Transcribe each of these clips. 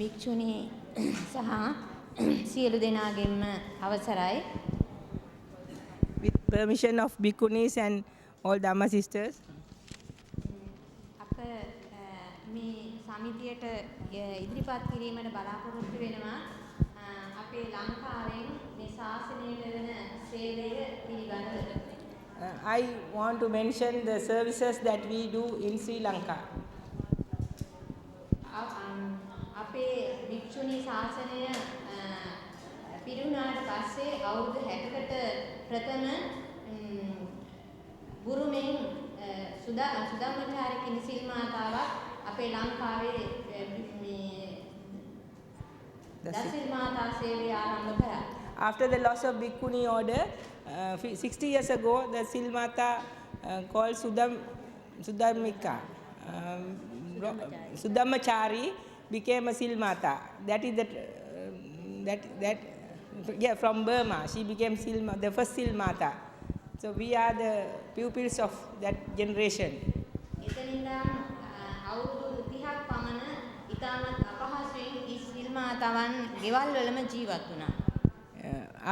භික්ෂුණී සහ සියලු දෙනාගෙන්ම අවසරයි. With permission of bhikkhunis and all Dhamma sisters. අප මේ සමිතියට ඉදිරිපත් කිරීමට බලාපොරොත්තු වෙනවා. අපේ ලංකාවෙන් මේ ශාසනයට වෙන සේවය පිළිබඳව. I want to mention the services that we do in Sri Lanka. අපේ භික්ෂුණී ශාසනය පිරුණාට පස්සේ අවුරුදු 60කට ප්‍රථම බුරුමෙන් සුදම්මචාරි කිනිසිල් මාතාවක් අපේ ලංකාවේ මේ දසිල් මාතා සේවය ආරම්භ කරා. After the loss of Bhikkhuni order, 60 years ago, the Silmata called Sudammachari became a Silmata. That is from Burma. She became the first Silmata. So we are the pupils of that generation. අවුරුදු 30ක් පමණ ඉතාමත් අපහසුයෙන් මේ සිල්මාතාවන් ගෙවල් වලම ජීවත් වුණා.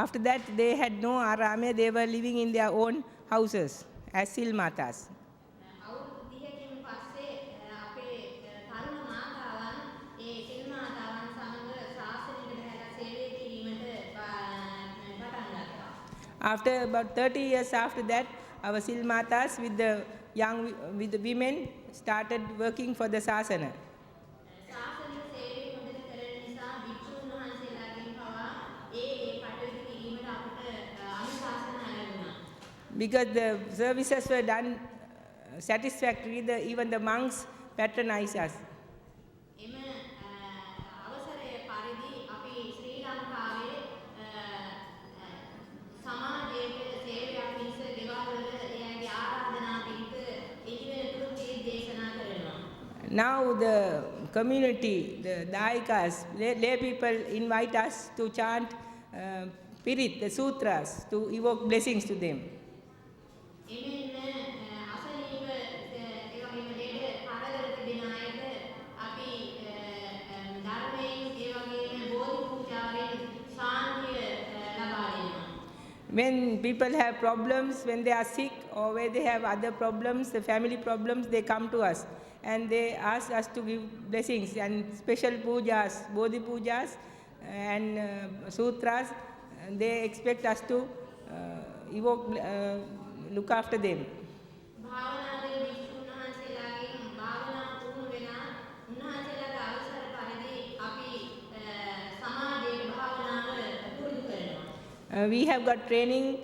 After that, they had no arame. They were living in their own houses as silmatas. අවුරුදු 30කින් පස්සේ අපේ තරුණ මාතාවන් ඒ සිල්මාතාවන් සමග ශාසනයට හැර සේවය කිරීමට පටන් ගත්තා. After about 30 years after that, our silmatas with the women started working for the sasana. Because the services were done satisfactory, even the monks patronized us. Now the community, the Daikas, lay people invite us to chant Pirit, the sutras, to evoke blessings to them. When people have problems, when they are sick or when they have other problems, the family problems, they come to us and they ask us to give blessings and special pujas, bodhi pujas and sutras. They expect us to look after them. We have got training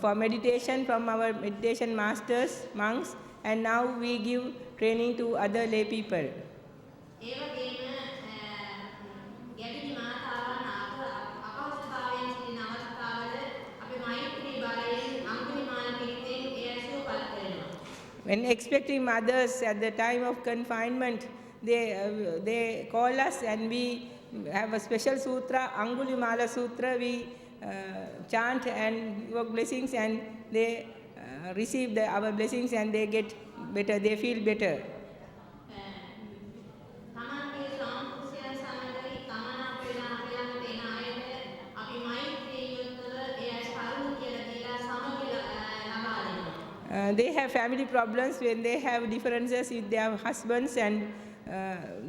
for meditation from our meditation masters, monks, and now we give training to other lay people. When expecting mothers at the time of confinement, they call us and we have a special sutra, Angulimala Sutra. We chant and invoke blessings and they receive our blessings and they get better, they feel better. They have family problems when they have differences with their husbands and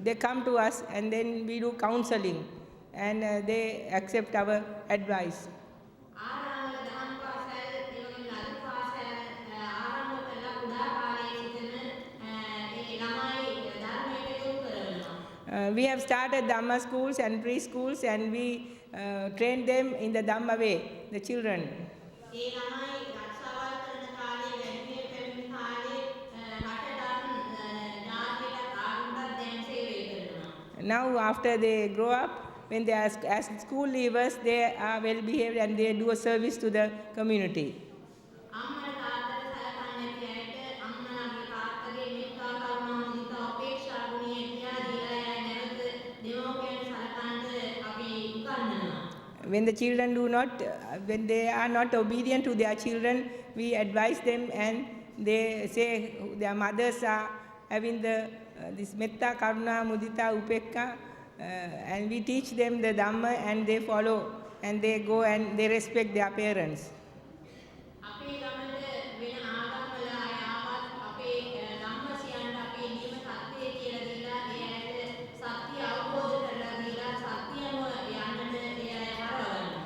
they come to us and then we do counseling and they accept our advice. We have started Dhamma schools and preschools and we train them in the Dhamma way, the children. Now after they grow up, when they are as school leavers, they are well behaved and they do a service to the community. When the children when they are not obedient to their children, we advise them and they say their mothers are having this metta, karuna, mudita, upekka, and we teach them the Dhamma and they follow and they go and they respect their parents. අපේ ගමට වෙන ආගම් වල අය ආවත් අපේ ධම්ම සියන්න අපේ නියම සත්‍යය කියලා දීලා ඒ අයට සත්‍ය අවබෝධ කරලා දීලා සත්‍යම යන්නට ඒ අය හරවනවා.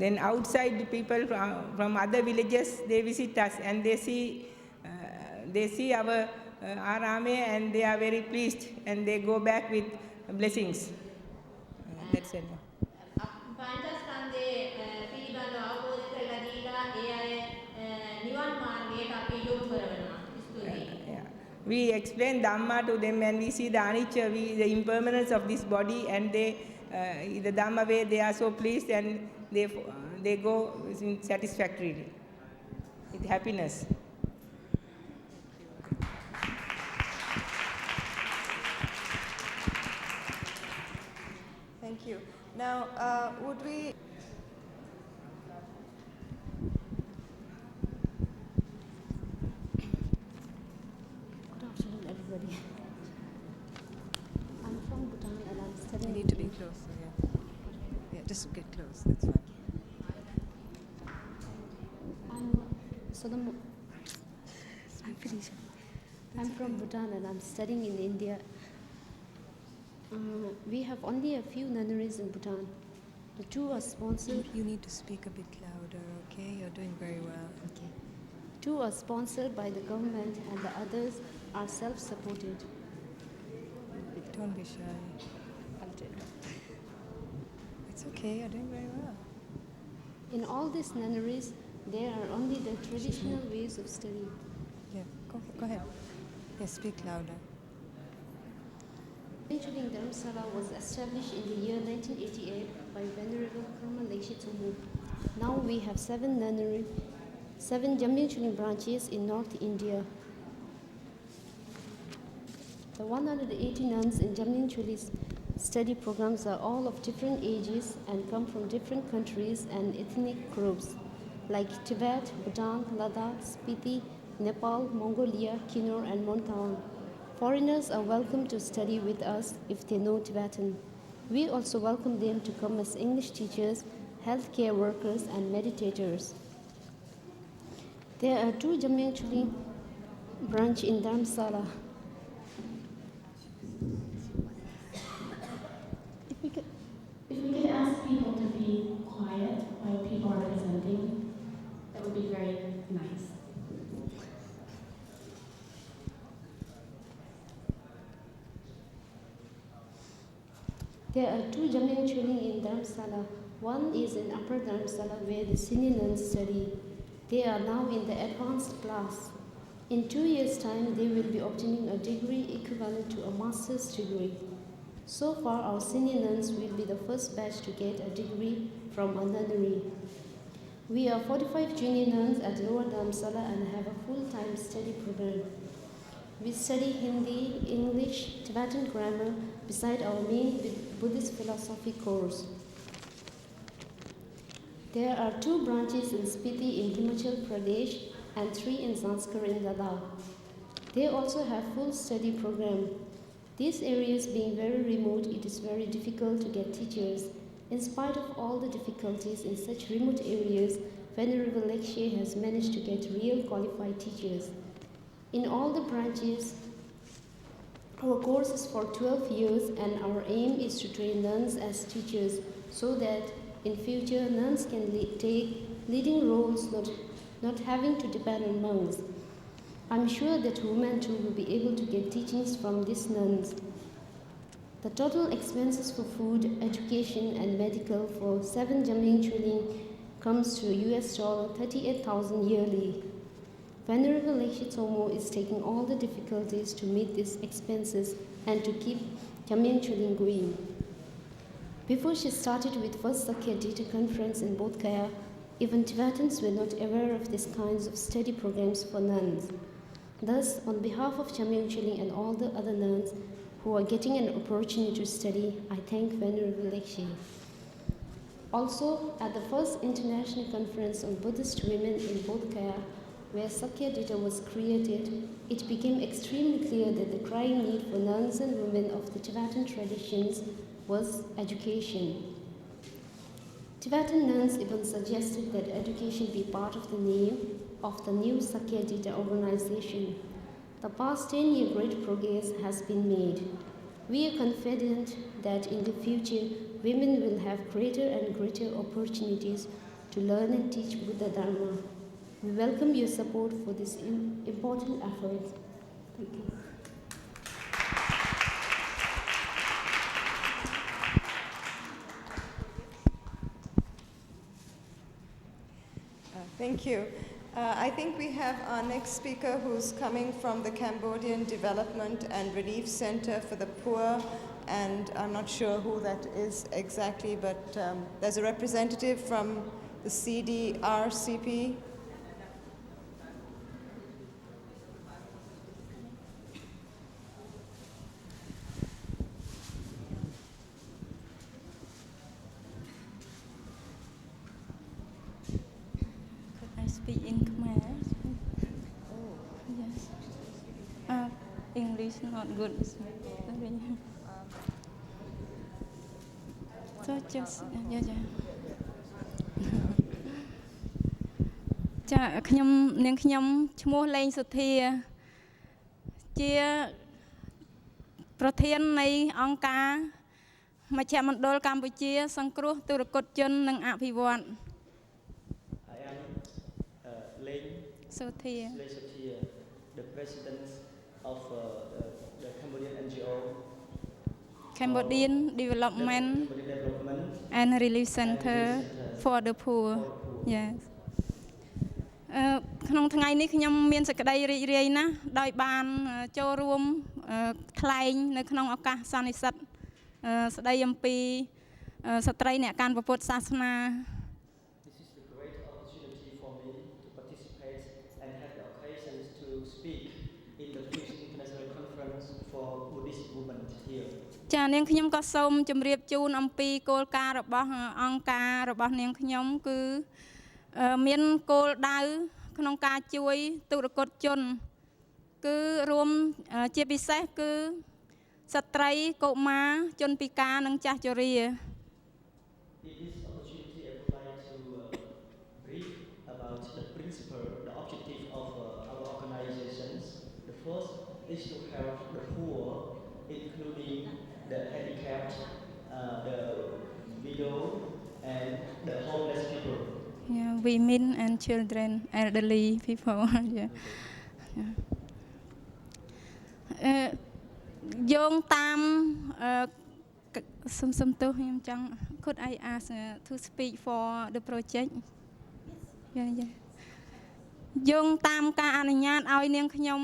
Then outside the people from other villages they visit us and they see our arame and they are very pleased and they go back with blessings. That's it. පංචස්කන්ධයේ පිළිබඳව අවබෝධ කරලා දීලා ඒ අය නිවන් මාර්ගයට අපි යොමු කරනවා. ස්තුතියි. We explain Dhamma to them and we see the anicca, the impermanence of this body, and they, the Dhamma way, they are so pleased and they go satisfactorily with happiness. Thank you. Now, would we... Good afternoon, everybody. I'm from Bhutan and I'm You studying. need to be closer, yeah. Yeah, just get close, that's fine. I'm from Bhutan and I'm studying in India. We have only a few nunneries in Bhutan. The two are sponsored. You need to speak a bit louder, okay? You're doing very well. Okay. Two are sponsored by the government and the others are self-supported. Don't be shy. I'll tell you. It's okay, you're doing very well. In all these nunneries, there are only the traditional ways of study. Yeah, go ahead. Yes, speak louder. Jamyang Dharamsala was established in the year 1988 by Venerable Karma Leshe Tomo. Now we have 7 Jamyang branches in North India. The 180 nuns in Jamyang study programs are all of different ages and come from different countries and ethnic groups like Tibet, Bhutan, Ladakh, Spiti, Nepal, Mongolia, Kinnour and Montauban. Foreigners are welcome to study with us if they know Tibetan. We also welcome them to come as English teachers, healthcare workers and meditators. There are 2 Jamyang branch in Dharamsala. If we could ask people to be quiet while people are presenting, that would be very nice. There are 2 Jamyang in Dharamsala. One is in Upper Dharamsala where the senior nuns study. They are now in the advanced class. In 2 years' time, they will be obtaining a degree equivalent to a master's degree. So far, our senior nuns will be the first batch to get a degree from a nunnery. We are 45 junior nuns at Lower Dharamsala and have a full-time study program. We study Hindi, English, Tibetan grammar beside our main Buddhist philosophy course. There are 2 branches in Spiti in Himachal Pradesh and 3 in Zanskar in Ladakh. They also have full study program. These areas being very remote, it is very difficult to get teachers. In spite of all the difficulties in such remote areas, Venerable Leshe has managed to get real qualified teachers. In all the branches, our course is for 12 years and our aim is to train nuns as teachers so that in future nuns can take leading roles, not having to depend on monks. I'm sure that women too will be able to get teachings from these nuns. The total expenses for food, education and medical for 7 Jamyang comes to $38,000 yearly. Venerable Leshe Tomo is taking all the difficulties to meet these expenses and to keep Jamyang going. Before she started with first Sakya Dita conference in Bodh Gaya, even Tibetans were not aware of these kinds of study programs for nuns. Thus, on behalf of Jamyang and all the other nuns who are getting an opportunity to study, I thank Venerable Leshe. Also, at the first international conference on Buddhist women in Bodh Gaya, where Sakya Dita was created, it became extremely clear that the crying need for nuns and women of the Tibetan traditions was education. Tibetan nuns even suggested that education be part of the name of the new Sakyajita organization. The past 10-year great progress has been made. We are confident that in the future, women will have greater and greater opportunities to learn and teach Buddha Dharma. We welcome your support for this important effort. Thank you. Thank you. I think we have our next speaker who's coming from the Cambodian Development and Relief Center for the Poor, and I'm not sure who that is exactly, but there's a representative from the CDRCP. Speak in Khmer. Yes. English not good. So just yeah. ចាខ្ញុំនាងខ្ញុំឈ្មោះលេងសុធាជាប្រធាននៃអង្គការមជ្ឈមណ្ឌលកម្ពុជាសង្គ្រោះទុរគតជននិងអភិវឌ្ឍន៍ Sothia, the president of the Cambodian NGO, Cambodian Development and Relief Center for the Poor. Yes. ក្នុងថ្ងៃនេះខ្ញុំមានសេចក្តីរីករាយណាស់ដោយបានចូលរួមថ្លែងនៅក្នុងឱកាសសន្និសីទស្តីអំពីស្ត្រីអ្នកកាន់ពុទ្ធសាសនា ចានាងខ្ញុំក៏សូមជម្រាបជូនអំពីគោលការណ៍របស់អង្គការរបស់នាងខ្ញុំគឺមានគោលដៅក្នុងការជួយទុរគតជនគឺរួមជាពិសេសគឺស្ត្រីកុមារជនពិការនិងចាស់ជរា is to help the poor, including the handicapped, the widow, and the homeless people. Yeah, women and children, elderly people. Yeah. យោងតាមសំទោសខ្ញុំចង់ Could I ask to speak for the project? Yeah. យោងតាមការអនុញ្ញាតឲ្យនាងខ្ញុំ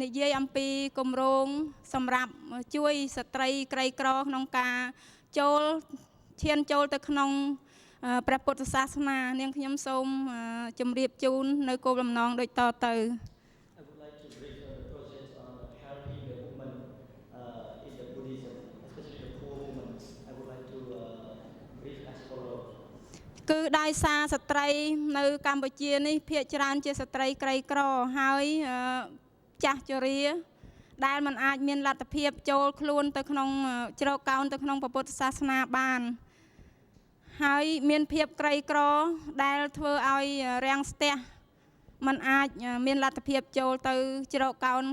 និយាយអំពីគម្រោងសម្រាប់ជួយស្ត្រីក្រីក្រក្នុងការចូលឈានចូលទៅក្នុងព្រះពុទ្ធសាសនានាងខ្ញុំសូមជម្រាបជូននៅគោលបំណងដូចតទៅ I would like to brief on the project on helping the women in the Buddhism, especially the poor women. I would like to brief as follows. គឺដោយសារស្ត្រីនៅកម្ពុជានេះភាគច្រើនជាស្ត្រីក្រីក្រហើយចាស់ជរាដែលមិនអាចមានលទ្ធភាពចូលខ្លួនទៅក្នុងជ្រកកោនទៅក្នុងពុទ្ធសាសនាបានហើយមានភាពក្រីក្រដែលធ្វើឲ្យរាំងស្ទះមិនអាចមានលទ្ធភាពចូលទៅជ្រកកោន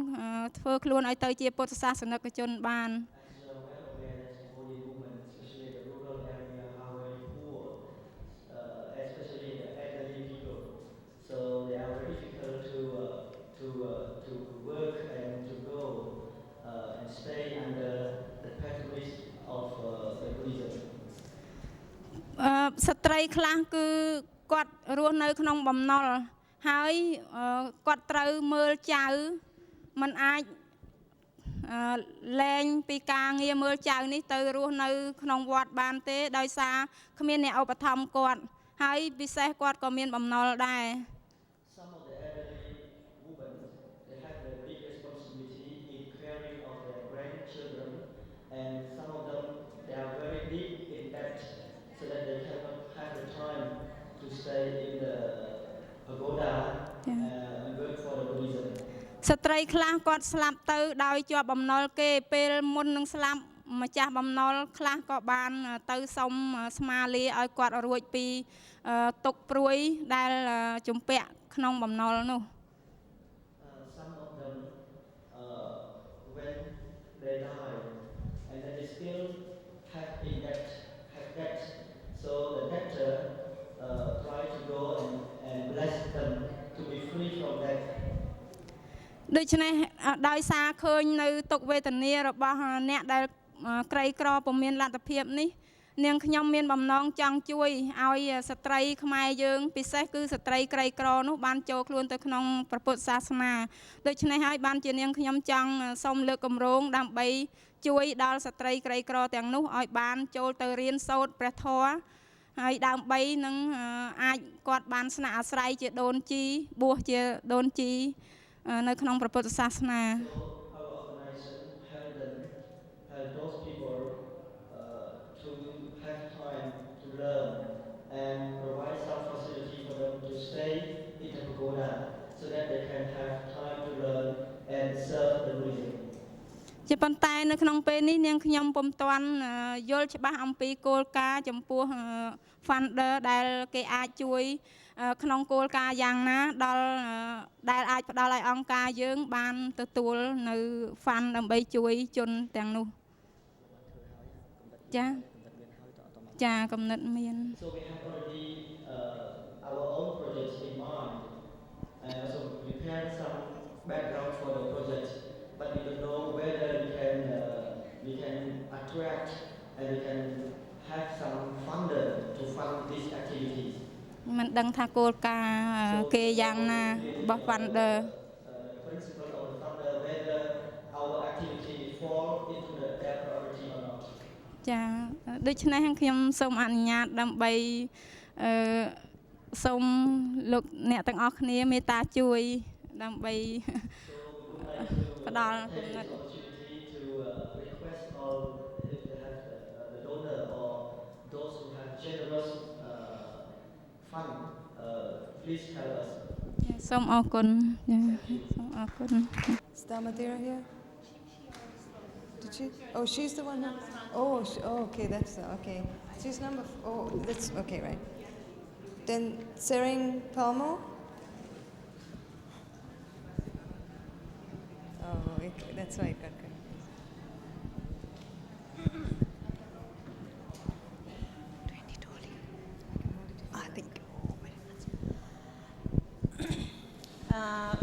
ធ្វើខ្លួនឲ្យទៅជាពុទ្ធសាសនិកជនបាន ស្ត្រីខ្លះគឺគាត់រស់នៅក្នុងបំណុលហើយគាត់ត្រូវមើលចៅមិនអាចលែងពីការងារមើលចៅនេះទៅរស់នៅក្នុងវត្តបានទេដោយសារគ្មានអ្នកឧបត្ថម្ភគាត់ហើយពិសេសគាត់ក៏មានបំណុលដែរ ស្ត្រីខ្លះគាត់ស្លាប់ទៅដោយជាប់បំណុលគេពេលមុននឹងស្លាប់ ម្ចាស់បំណុលខ្លះក៏បានទៅសុំស្មាលាឲ្យគាត់រួចពីទុកព្រួយដែលជំពាក់ក្នុងបំណុលនោះ Some of them when they die and then they still have in debt, so the debtor try to go and bless them to be free from that. ដូច្នេះដោយសារឃើញនៅទុកវេទនារបស់អ្នកដែលក្រីក្រពុំមានលទ្ធភាពនេះនាងខ្ញុំមានបំណងចង់ជួយឲ្យស្ត្រីខ្មែរយើងពិសេសគឺស្ត្រីក្រីក្រនោះបានចូលខ្លួនទៅក្នុងព្រះពុទ្ធសាសនាដូច្នេះហើយបានជានាងខ្ញុំចង់សូមលើកគម្រោងដើម្បីជួយដល់ស្ត្រីក្រីក្រទាំងនោះឲ្យបានចូលទៅរៀនសូត្រព្រះធម៌ហើយដើម្បីនឹងអាចគាត់បានស្នាក់អាស្រ័យជាដូនជីបួសជាដូនជីនៅក្នុងព្រះពុទ្ធសាសនា Those people to have time to learn and provide some facility for them to stay in the pagoda so that they can have time to learn and serve the Buddhism. ជាប៉ុន្តែនៅក្នុងពេលនេះនាងខ្ញុំពុំទាន់យល់ច្បាស់អំពីគោលការណ៍ចំពោះ funder ដែលគេអាចជួយក្នុងគោលការណ៍យ៉ាងណាដល់ដែលអាចផ្ដល់ឲ្យអង្គការយើងបានទទួលនៅ fund ដើម្បីជួយជនទាំងនោះ ចាកំណត់មាន So we have already our own projects in mind and also prepare some background for the project but we don't know whether we can attract and we can have some funder to fund these activities មិនដឹងថាគោលការណ៍គេយ៉ាងណារបស់ funder principle of the funder whether our activity fall into their priority or not ចាដូច្នេះខ្ញុំសូមអនុញ្ញាតដើម្បីសូមលោកអ្នកទាំងអស់គ្នាមេត្តាជួយដើម្បីផ្ដល់គំនិត Please tell us. សូមអរគុណសូមអរគុណ Is Damadira here? Did she? Oh, she's the one. Oh, okay, that's okay. She's number. Oh, that's okay, right? Then Sering Palmo. Oh, okay, that's right. Okay.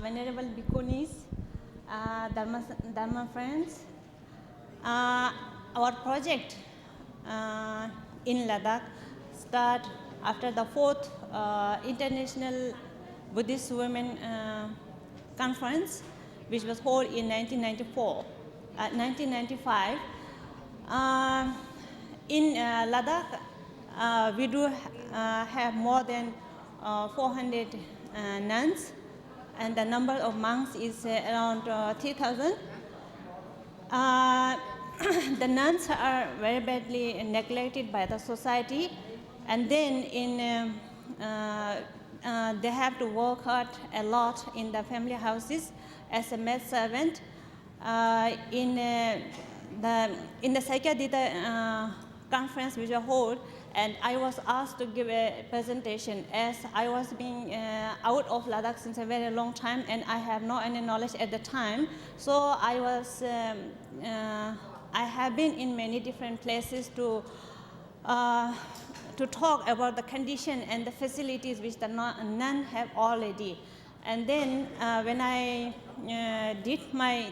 Venerable Bhikkhunis, Dharma friends, our project in Ladakh started after the 4th International Buddhist Women Conference, which was held in 1995. In Ladakh, we do have more than 400 nuns, and the number of monks is around 3,000. The nuns are very badly neglected by the society, and then they have to work hard a lot in the family houses as a maid servant. In the Saikadita conference which was held, and I was asked to give a presentation as I was being out of Ladakh since a very long time and I have no any knowledge at the time. So I have been in many different places to talk about the condition and the facilities which the nuns have already. And then when I did my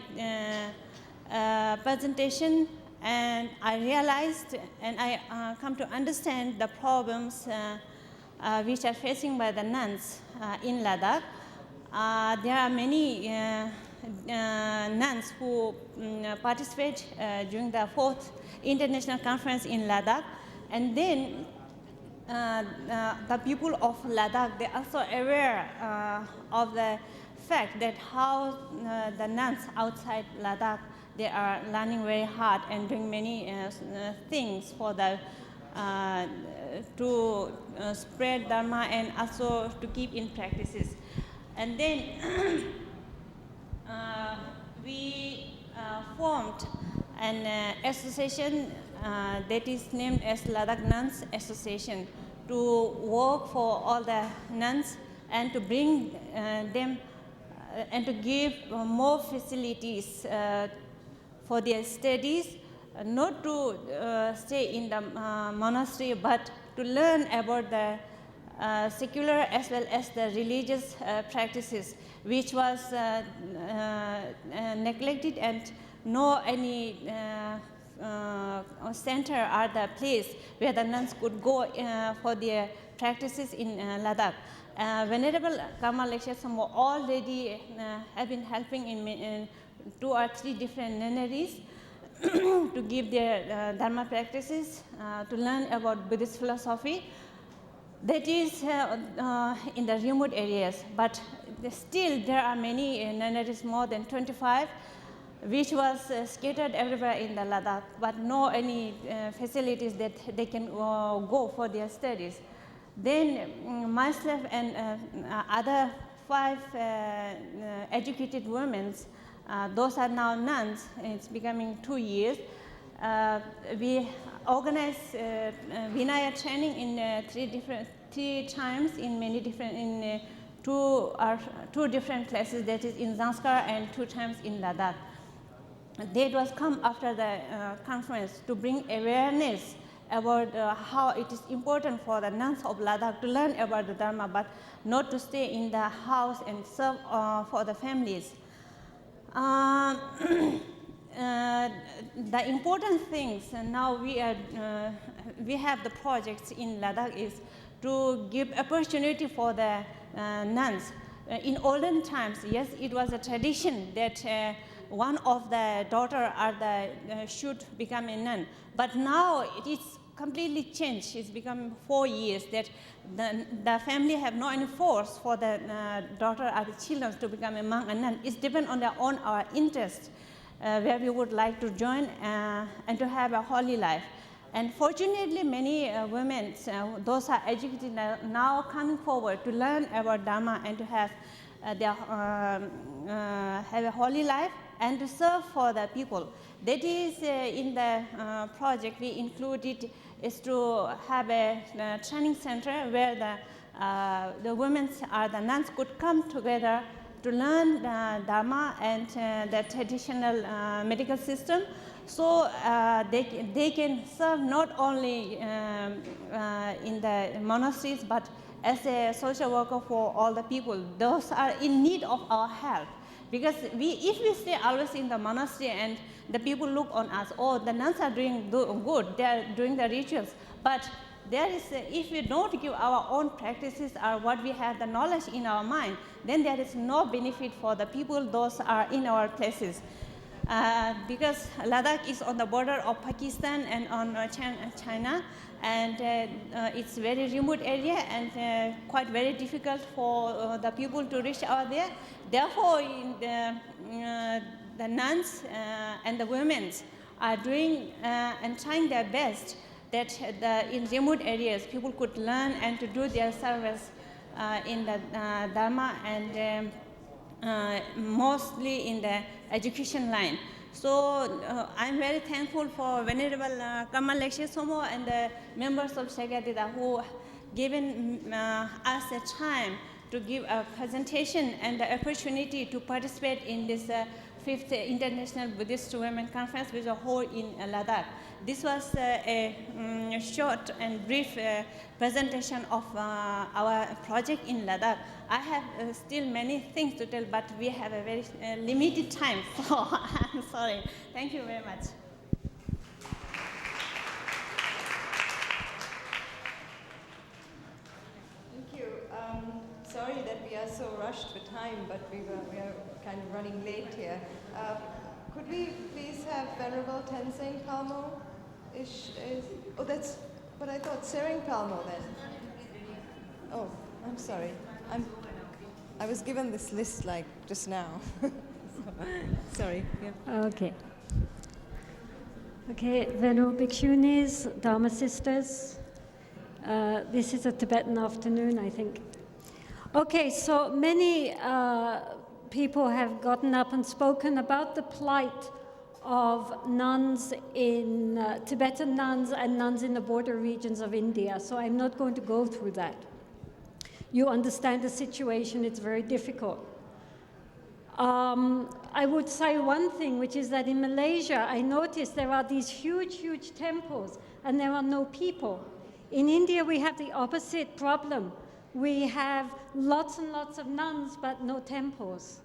presentation, and I realized and I come to understand the problems which are facing by the nuns in Ladakh. There are many nuns who participate during the 4th International Conference in Ladakh, and then the people of Ladakh, they are also aware of the fact that how the nuns outside Ladakh, they are learning very hard and doing many things for the to spread Dharma and also to keep in practices. And then we formed an association that is named as Ladakh Nuns Association to work for all the nuns and to bring them and to give more facilities for their studies, not to stay in the monastery, but to learn about the secular as well as the religious practices, which was neglected, and no any center or the place where the nuns could go for their practices in Ladakh. Venerable Karma Lecture Samo already have been helping in 2 or 3 different nunneries to give their Dharma practices, to learn about Buddhist philosophy. That is in the remote areas, but still there are many nunneries, more than 25, which was scattered everywhere in the Ladakh, but no any facilities that they can go for their studies. Then myself and other 5 educated women, those are now nuns, it's becoming 2 years. We organized Vinaya training in 3 times in many different, in 2 different places, that is in Zanskar and 2 times in Ladakh. That was come after the conference to bring awareness about how it is important for the nuns of Ladakh to learn about the Dharma, but not to stay in the house and serve for the families. The important things now we have the projects in Ladakh is to give opportunity for the nuns. In olden times, yes, it was a tradition that one of the daughter or the should become a nun, but now it is completely changed. It's become 4 years that the family have no any force for the daughter or the children to become a monk and nun. It's depend on their own interest, where we would like to join and to have a holy life. And fortunately, many women, those are educated now coming forward to learn about Dharma and to have have a holy life and to serve for the people. That is in the project we included is to have a training center where the women or the nuns could come together to learn Dharma and the traditional medical system, so they can serve not only in the monasteries but as a social worker for all the people. Those are in need of our help. Because if we stay always in the monastery and the people look on us, oh, the nuns are doing good, they are doing the rituals, but there is, if we don't give our own practices or what we have the knowledge in our mind, then there is no benefit for the people, those are in our places. Because Ladakh is on the border of Pakistan and on China, and it's very remote area and quite very difficult for the people to reach out there. Therefore, the nuns and the women are doing and trying their best that in remote areas people could learn and to do their service in the Dharma and mostly in the education line. So I'm very thankful for Venerable Kamal Lecture Somo and the members of Shagadida who given us a time to give a presentation and the opportunity to participate in this 5th International Buddhist Women Conference which was held in Ladakh. This was a short and brief presentation of our project in Ladakh. I have still many things to tell, but we have a very limited time, so I'm sorry. Thank you very much. Thank you. Sorry that we are so rushed for time, but we are kind of running late here. Could we please have Venerable Tenzing Palmo? Oh, that's what I thought. Sering Palmo then. Oh, I'm sorry. I was given this list like just now. Sorry. Yeah. Okay. Okay, Venerable Bhikshunis, Dharma sisters. This is a Tibetan afternoon, I think. Okay, so many people have gotten up and spoken about the plight of nuns in Tibetan nuns and nuns in the border regions of India, so I'm not going to go through that. You understand the situation, it's very difficult. I would say one thing, which is that in Malaysia, I noticed there are these huge, huge temples and there are no people. In India, we have the opposite problem. We have lots and lots of nuns, but no temples.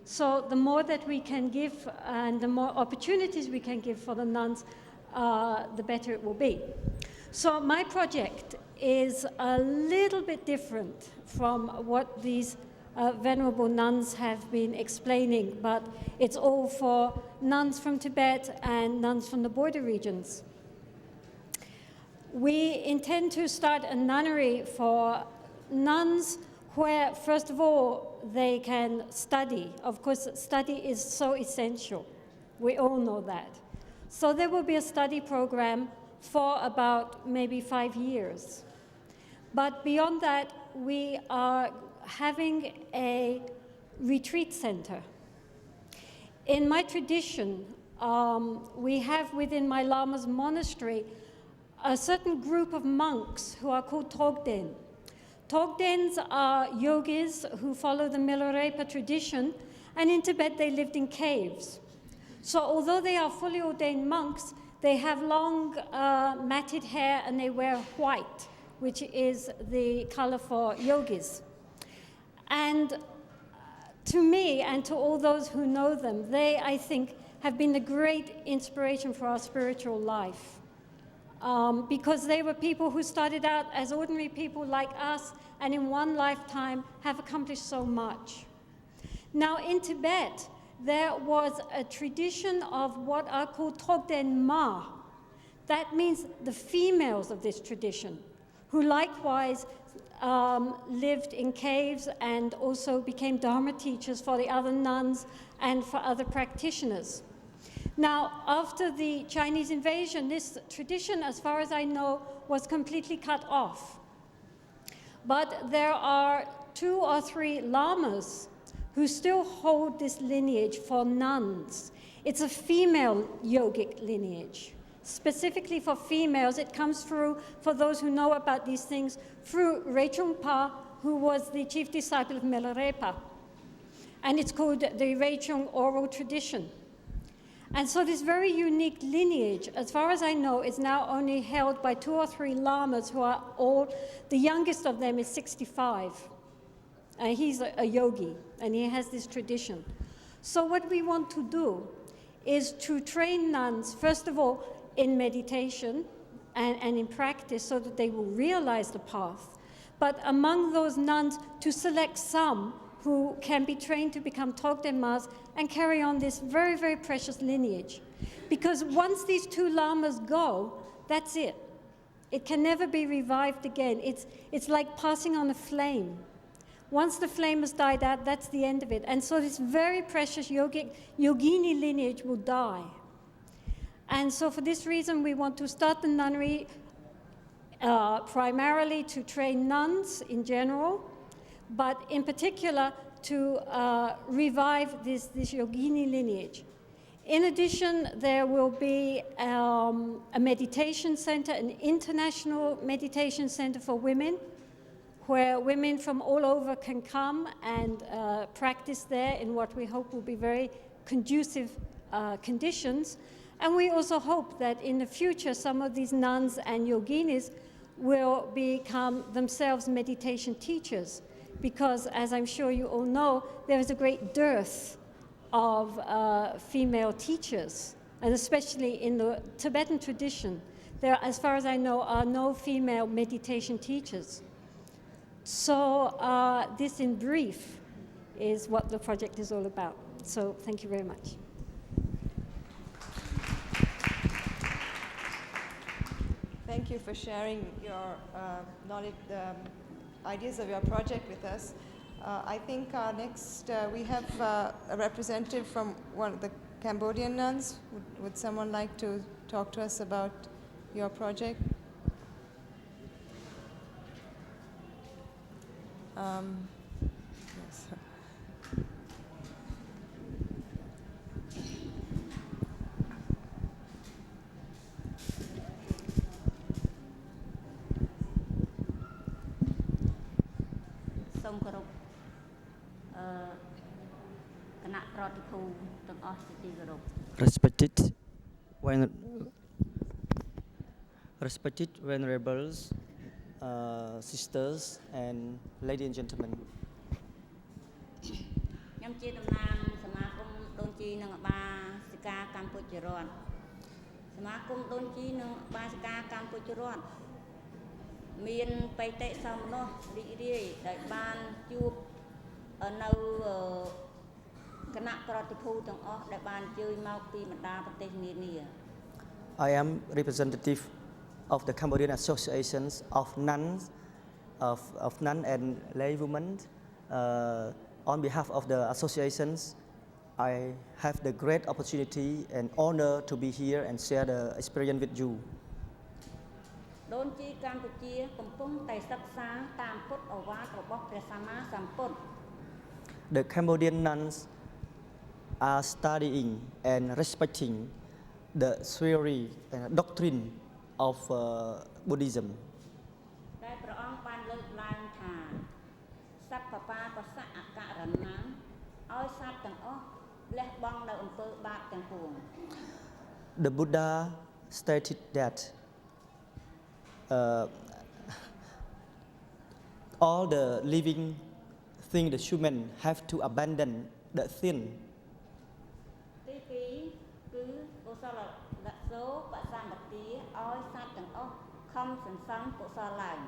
So the more that we can give and the more opportunities we can give for the nuns, the better it will be. So my project is a little bit different from what these venerable nuns have been explaining, but it's all for nuns from Tibet and nuns from the border regions. We intend to start a nunnery for nuns where, first of all, they can study. Of course, study is so essential. We all know that. So there will be a study program for about maybe 5 years. But beyond that, we are having a retreat center. In my tradition, we have within my Lama's monastery a certain group of monks who are called Togden. Togdens are yogis who follow the Milarepa tradition, and in Tibet they lived in caves. So although they are fully ordained monks, they have long matted hair and they wear white, which is the color for yogis. And to me and to all those who know them, they, I think, have been a great inspiration for our spiritual life. Because they were people who started out as ordinary people like us and in one lifetime have accomplished so much. Now in Tibet, there was a tradition of what are called Togden Ma. That means the females of this tradition, who likewise lived in caves and also became Dharma teachers for the other nuns and for other practitioners. Now, after the Chinese invasion, this tradition, as far as I know, was completely cut off. But there are 2 or 3 lamas who still hold this lineage for nuns. It's a female yogic lineage. Specifically for females, it comes through, for those who know about these things, through Rechungpa, who was the chief disciple of Milarepa. And it's called the Rechung oral tradition. And so this very unique lineage, as far as I know, is now only held by 2 or 3 lamas who are all, the youngest of them is 65. And he's a yogi, and he has this tradition. So what we want to do is to train nuns, first of all, in meditation and in practice so that they will realize the path. But among those nuns, to select some who can be trained to become Togden Mas and carry on this very, very precious lineage. Because once these 2 lamas go, that's it. It can never be revived again. It's like passing on a flame. Once the flame has died out, that's the end of it. And so this very precious yogini lineage will die. And so for this reason, we want to start the nunnery primarily to train nuns in general, but in particular to revive this yogini lineage. In addition, there will be a meditation center, an international meditation center for women, where women from all over can come and practice there in what we hope will be very conducive conditions. And we also hope that in the future, some of these nuns and yoginis will become themselves meditation teachers, because, as I'm sure you all know, there is a great dearth of female teachers, and especially in the Tibetan tradition, there, as far as I know, are no female meditation teachers. So this, in brief, is what the project is all about. So thank you very much. Thank you for sharing your knowledge, ideas of your project with us. I think our next, we have a representative from one of the Cambodian nuns. Would someone like to talk to us about your project? Yes. សូមគោរពគណៈប្រតិភូទាំងអស់ជាទីគោរព Respected venerables, sisters and ladies and gentlemen. ខ្ញុំជាតំណាងសមាគមដូនជីនិងអបាសិកាកម្ពុជារដ្ឋសមាគមដូនជីនិងអបាសិកាកម្ពុជារដ្ឋមានបេតិសោមនស្សរីករាយដែលបានជួបនៅគណៈប្រតិភូទាំងអស់ដែលបានអញ្ជើញមកពីបណ្ដាប្រទេសនានា I am representative of the Cambodian associations of nuns and lay women. On behalf of the associations, I have the great opportunity and honor to be here and share the experience with you. ដូនជីកម្ពុជាកំពុងតែសិក្សាតាមពុទ្ធឱវាទរបស់ព្រះសម្មាសម្ពុទ្ធ The Cambodian nuns are studying and respecting the theory and doctrine of Buddhism. ដែលព្រះអង្គបានលើកឡើងថាសព្វបាបសៈអករណំឲ្យសត្វទាំងអស់លះបង់នៅអំពើបាបទាំងពួង The Buddha stated that all the living things, the human have to abandon the sin. ទី2គឺកុសលលសោបសម្បទាឲ្យសត្វទាំងអស់ខំសន្សំកុសលឡើង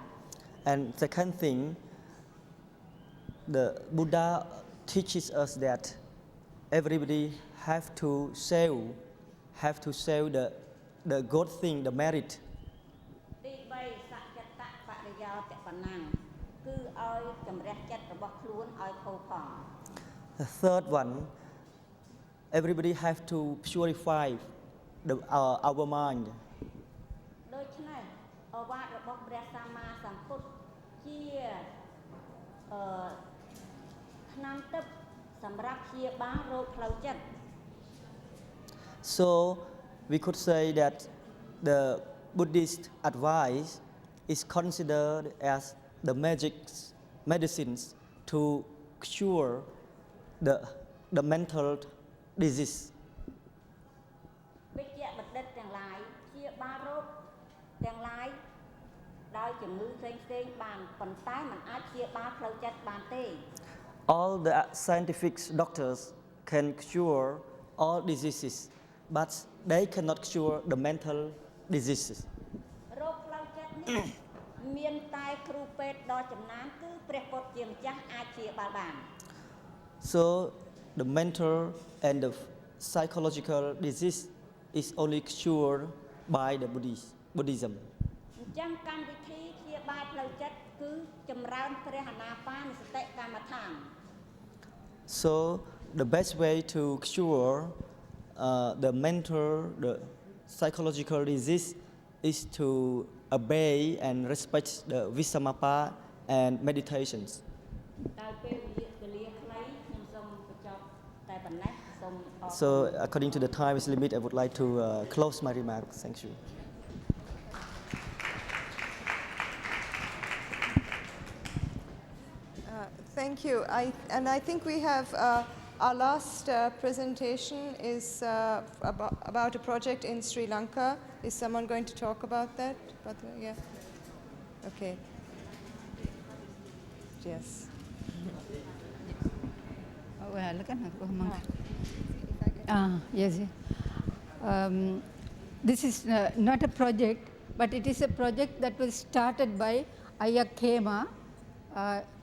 And second thing, the Buddha teaches us that everybody have to save the good thing, the merit. ទី3សច្ចតបរិយោតបណាំងគឺឲ្យជំរះចិត្តរបស់ខ្លួនឲ្យផូរផង់ The third one, everybody have to purify our mind. ដូច្នេះឱវាទរបស់ព្រះសម្មាសម្ពុទ្ធជាថ្នាំទឹកសម្រាប់ព្យាបាលរោគផ្លូវចិត្ត So we could say that the Buddhist advice is considered as the magic medicines to cure the mental disease. វិជ្ជបណ្ឌិតទាំងឡាយព្យាបាលរោគទាំងឡាយដោយជំងឺផ្សេងៗបានប៉ុន្តែมันអាចព្យាបាលផ្លូវចិត្តបានទេ All the scientific doctors can cure all diseases, but they cannot cure the mental diseases. រោគផ្លូវចិត្តនេះមានតែគ្រូពេទ្យដ៏ចំណានគឺព្រះពុទ្ធជាម្ចាស់អាចព្យាបាលបាន So the mental and the psychological disease is only cured by the Buddhism. អញ្ចឹងកម្មវិធីព្យាបាលផ្លូវចិត្តគឺចម្រើនព្រះអាណាបានសតិកម្មដ្ឋាន So the best way to cure the mental, the psychological disease is to obey and respect the Visamapa and meditations. ដោយពេលវេលាខ្លីខ្ញុំសូមបញ្ចប់តែប៉ុណ្ណេះសូមអរគុណ So according to the time limit, I would like to close my remarks. Thank you. Thank you. I think we have our last presentation is about a project in Sri Lanka. Is someone going to talk about that? Yeah. Okay. Yes. Yes. This is not a project, but it is a project that was started by Ayya Khema,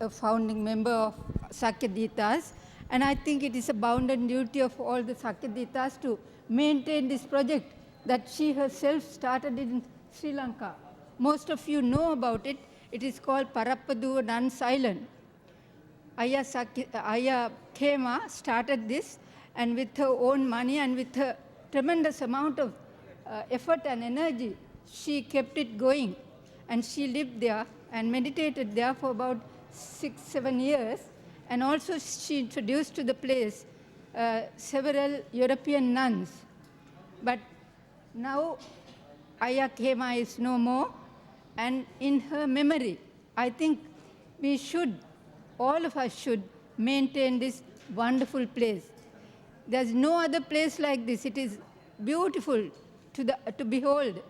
a founding member of Sakyaditas, and I think it is a bounden duty of all the Sakyaditas to maintain this project that she herself started in Sri Lanka. Most of you know about it. It is called Parappaduwa Nuns Island. Ayya Khema started this, and with her own money and with her tremendous amount of effort and energy, she kept it going. And she lived there and meditated there for about 6-7 years. And also she introduced to the place several European nuns. But now Ayya Khema is no more, and in her memory, I think we should all of us should maintain this wonderful place. There's no other place like this. It is beautiful to behold.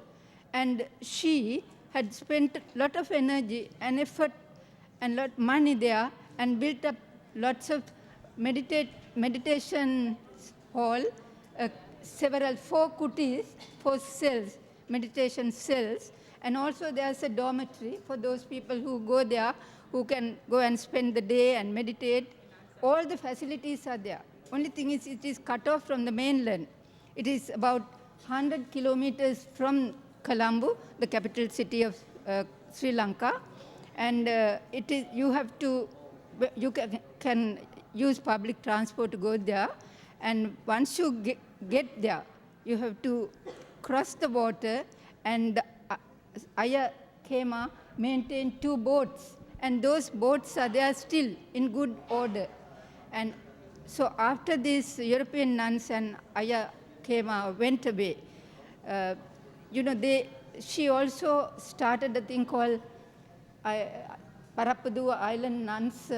And she had spent a lot of energy and effort and lot money there and built up lots of meditation hall, several 4 kutis, 4 cells, meditation cells, and also there's a dormitory for those people who go there, who can go and spend the day and meditate. All the facilities are there. Only thing is, it is cut off from the mainland. It is about 100 kilometers from Colombo, the capital city of Sri Lanka, and you can use public transport to go there, and once you get there, you have to cross the water, and Ayya Khema maintained 2 boats, and those boats are there still in good order. And so after these European nuns and Ayya Khema went away, she also started a thing called Parapaduwa Island Nuns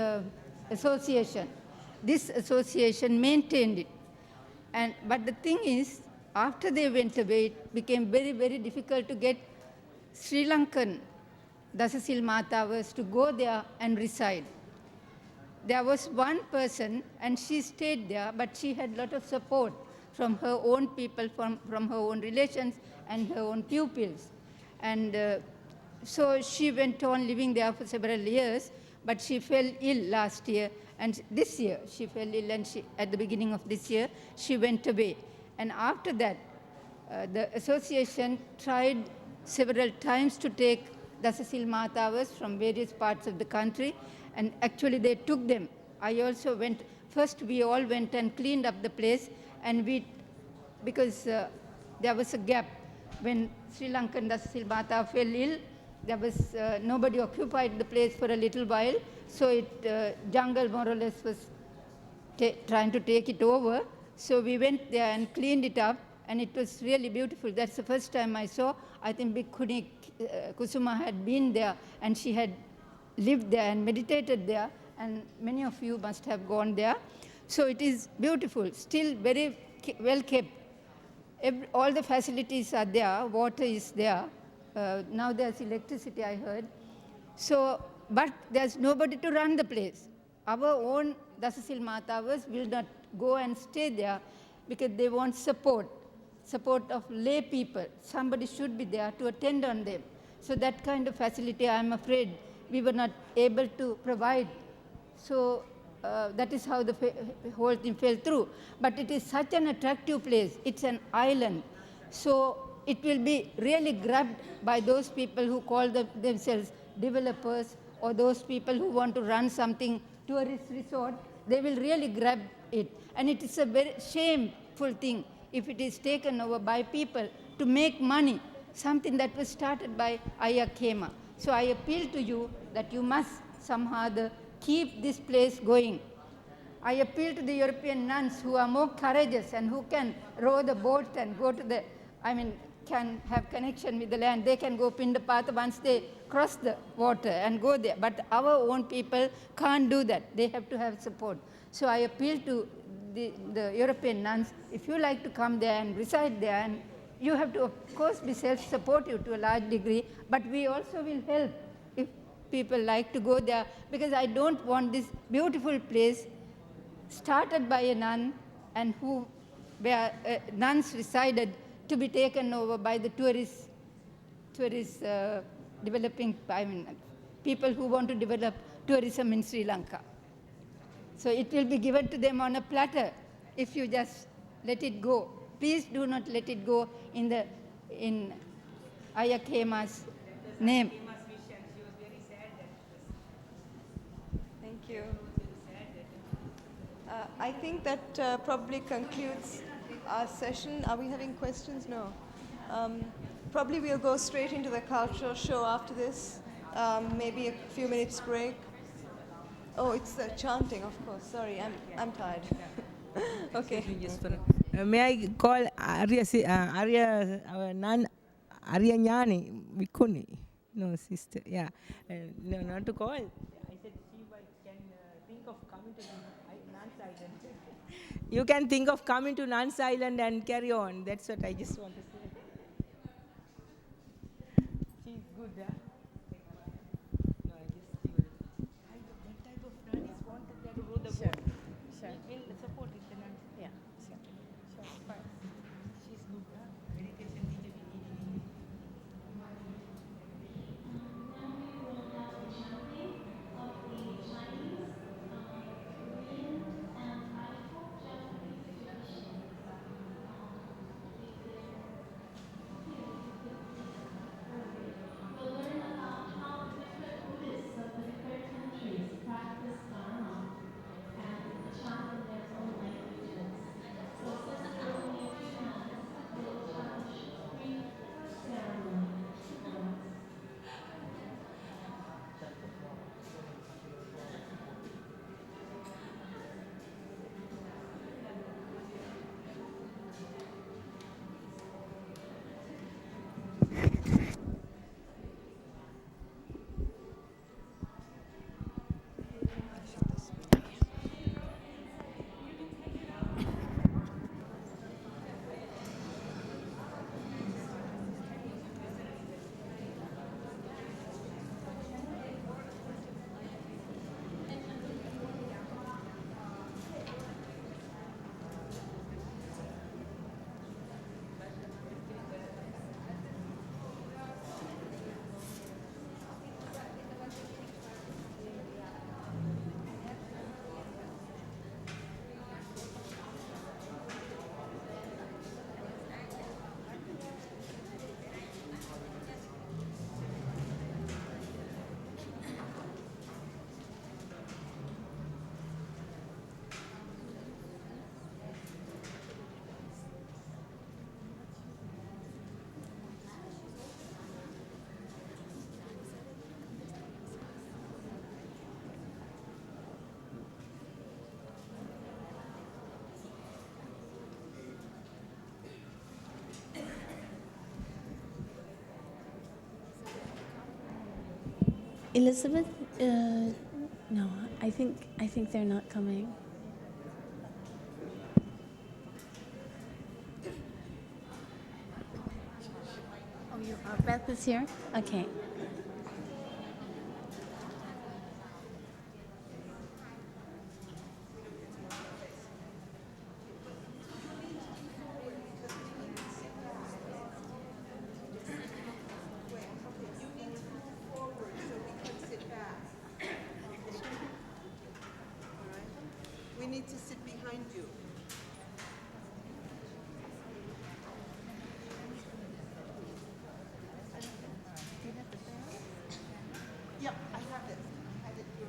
Association. This association maintained it. But the thing is, after they went away, it became very, very difficult to get Sri Lankan Dasasil Matavas to go there and reside. There was one person, and she stayed there, but she had a lot of support from her own people, from her own relations, and her own pupils. And so she went on living there for several years, but she fell ill last year, and this year she fell ill, and at the beginning of this year, she went away. And after that, the association tried several times to take Dasasil Matavas from various parts of the country, and actually they took them. I also went, first we all went and cleaned up the place, and because there was a gap. When Sri Lankan Dasasil Mata fell ill, there was nobody occupied the place for a little while, so jungle more or less was trying to take it over. So we went there and cleaned it up, and it was really beautiful. That's the first time I saw. I think Bhikkhuni Kusuma had been there, and she had lived there and meditated there, and many of you must have gone there. So it is beautiful, still very well kept. All the facilities are there, water is there. Now there's electricity, I heard. So, but there's nobody to run the place. Our own Dasasil Matavas will not go and stay there because they want support of lay people. Somebody should be there to attend on them. So that kind of facility, I'm afraid, we were not able to provide. So that is how the whole thing fell through. But it is such an attractive place. It's an island. So it will be really grabbed by those people who call themselves developers, or those people who want to run something tourist resort. They will really grab it. And it is a very shameful thing if it is taken over by people to make money, something that was started by Ayya Khema. So I appeal to you that you must somehow keep this place going. I appeal to the European nuns who are more courageous and who can row the boat and go to can have connection with the land. They can go Pindapatha once they cross the water and go there. But our own people can't do that. They have to have support. So I appeal to the European nuns, if you like to come there and reside there, and you have to, of course, be self-supportive to a large degree, but we also will help if people like to go there, because I don't want this beautiful place started by a nun and where nuns resided to be taken over by the tourists developing, people who want to develop tourism in Sri Lanka. So it will be given to them on a platter if you just let it go. Please do not let it go in Ayya Khema's name. Thank you. I think that probably concludes our session. Are we having questions? No. Probably we'll go straight into the cultural show after this. Maybe a few minutes break. Oh, it's the chanting, of course. Sorry, I'm tired. Okay. May I call Arya Nan Arya Nyani Vikuni? No, sister. Yeah. No, not to call. I said she can. think of coming to Nance Island. You can think of coming to Nance Island and carry on. That's what I just want to say. She's good, huh? No, I just that type of run is wanted there to row the boat. Sure. We'll support it, the Nance. Yeah, sure. Sure, of course. She's good, huh? Meditation teacher we need. We'll learn about how different Buddhists of different countries practice Dharma and chant in their own languages. So Sister Romy, if you will chant brief ceremony for us. Elizabeth, no, I think they're not coming. Oh, Beth is here? Okay. We need to sit behind you. Yeah, I have it. I had it here.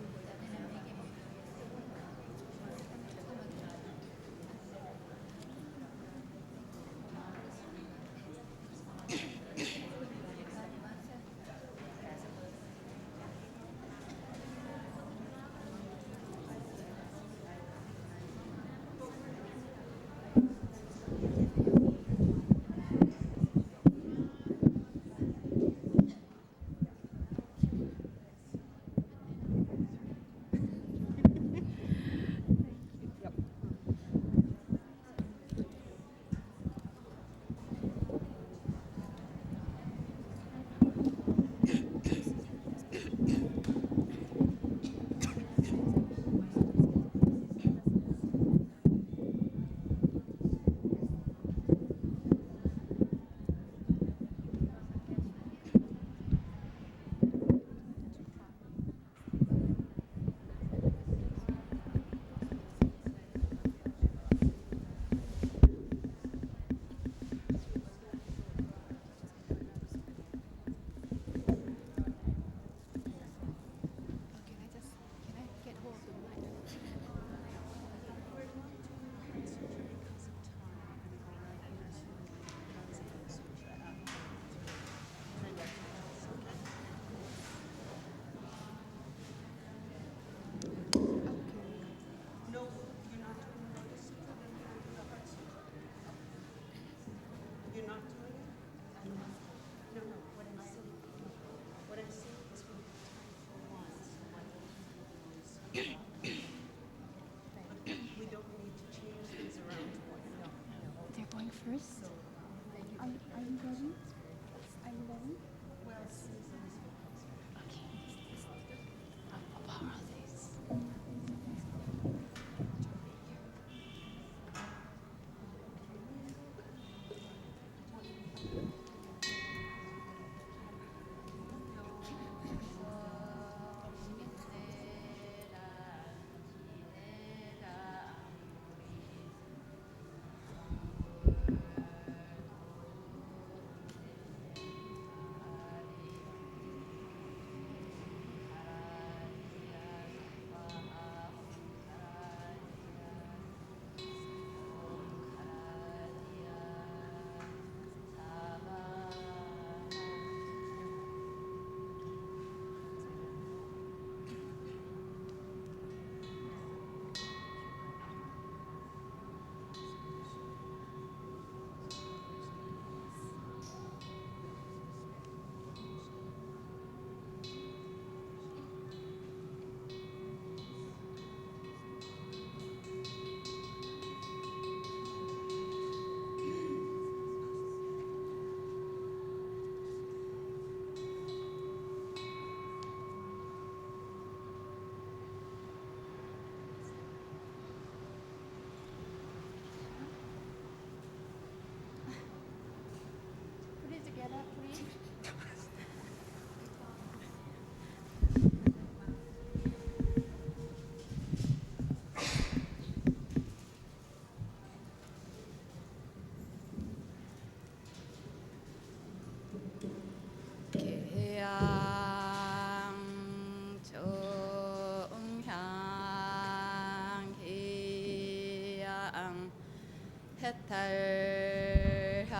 해탈향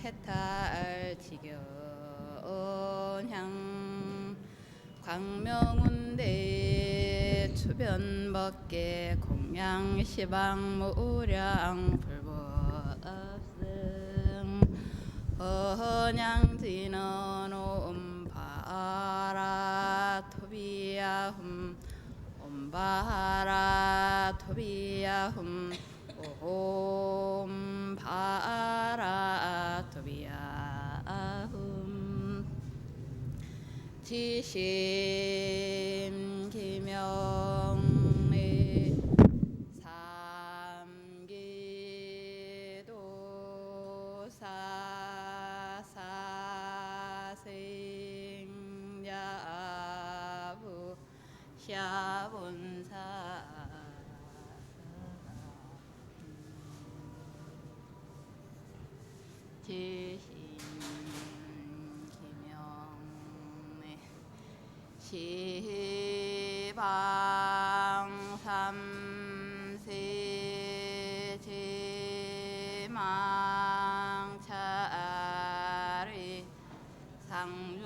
해탈 지견향 광명운대 주변법계 공양 시방 무량 불법승 헌양진언 옴바라 토비야훔 옴바라 토비야훔 옴바라 토비야훔 지심 기명의 삼기도 사사생야부 샤본사 지심 기명의 시방삼세 제망차리 상주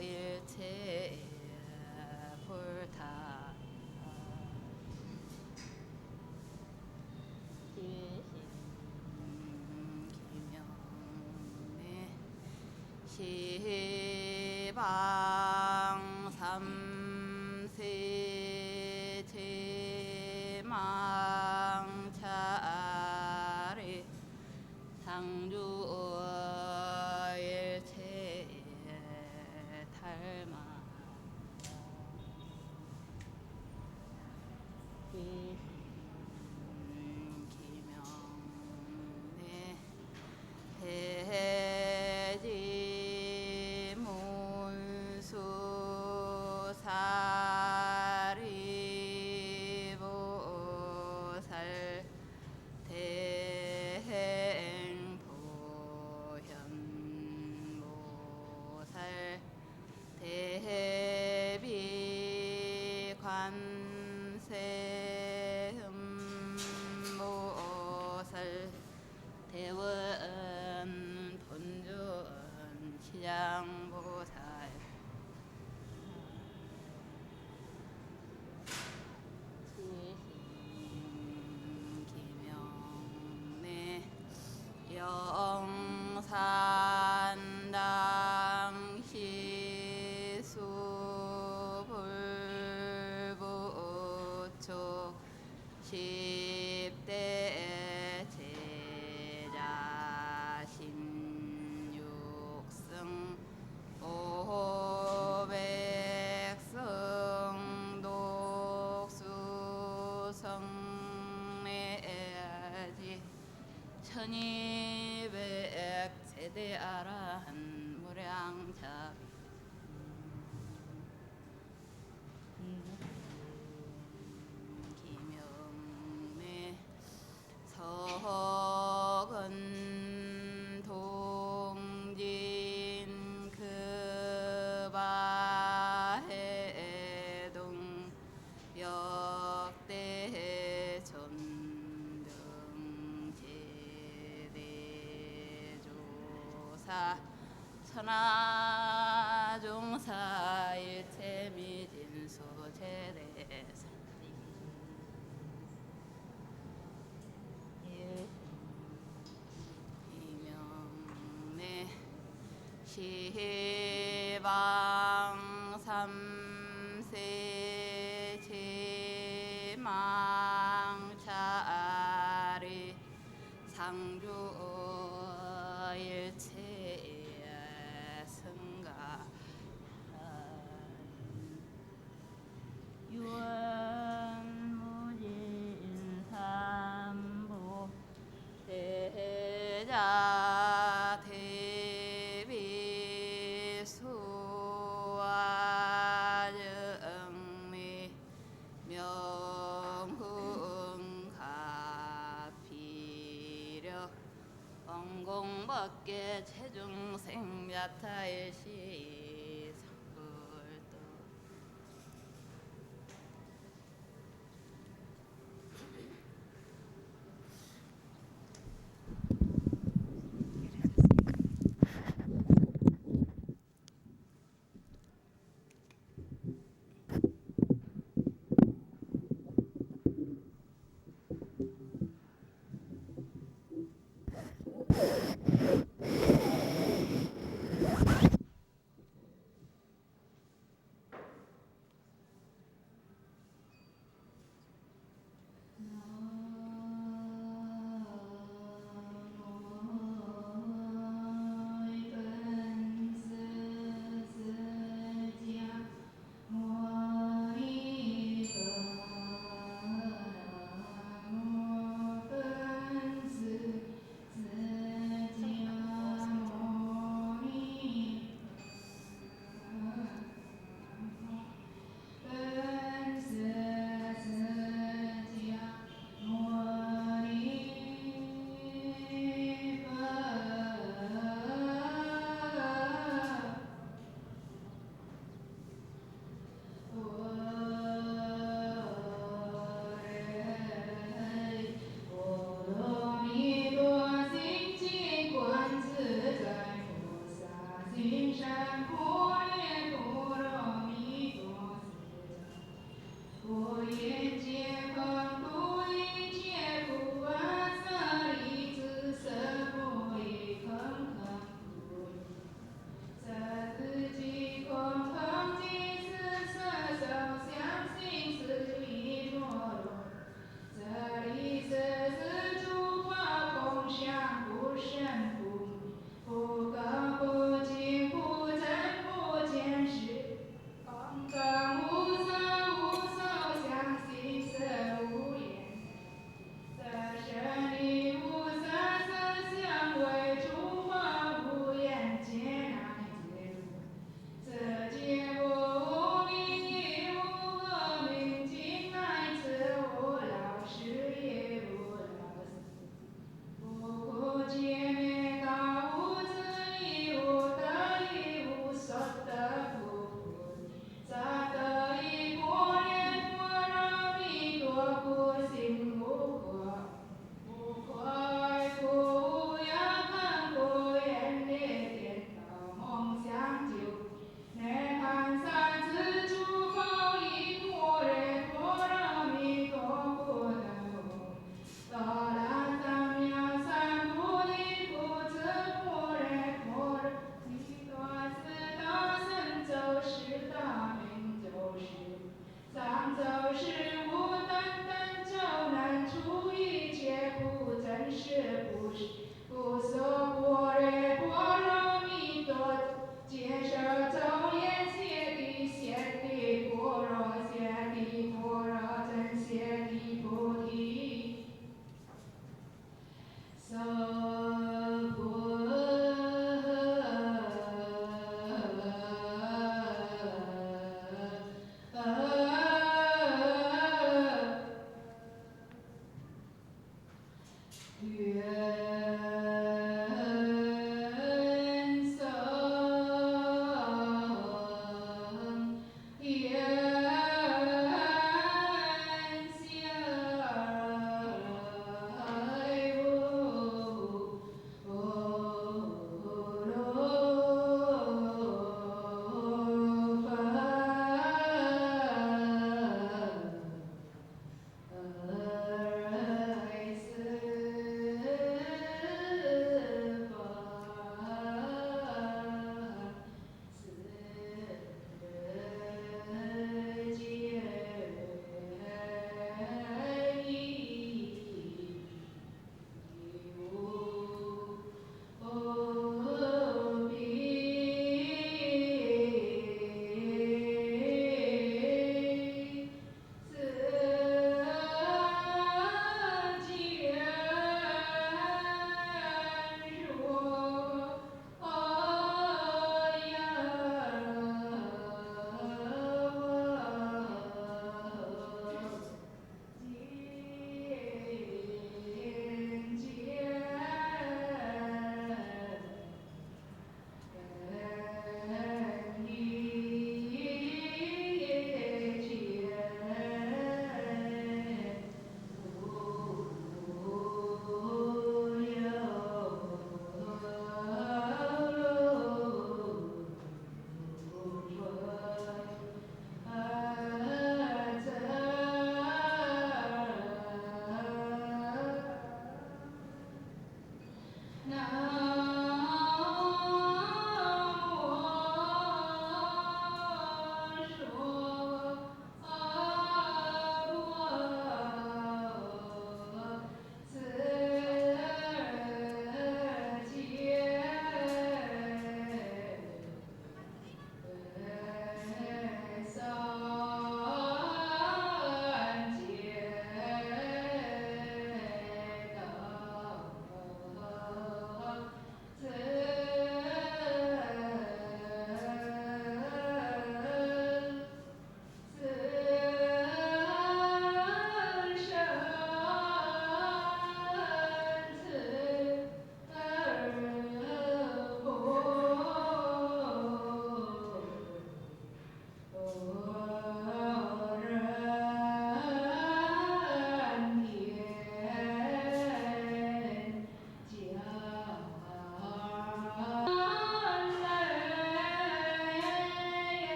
일체 불타 기명의 시방삼세 제망차리 상주 일체 탈마 기명의 대지 문수 사리 보살 대행 보현 보살 대비 관세 보살 대원 본전 시장보살 기명의 영산당시 수불부초 10대 제자 16승 500승 독수성내지 1200 세대 아라한 무량자 기명의 서건 동진 그바해동 역대 전등 제대조사 천하종사 일체미진수 제대사 이명의 시방삼세 제망차리 상주 일체 승가 유언무진삼보 대자 대비 수화정리 명흥가피력 원공법계 체중생야타일시 성불도 走是无单单救难除一切苦，真是不所般若波罗蜜多，接受走。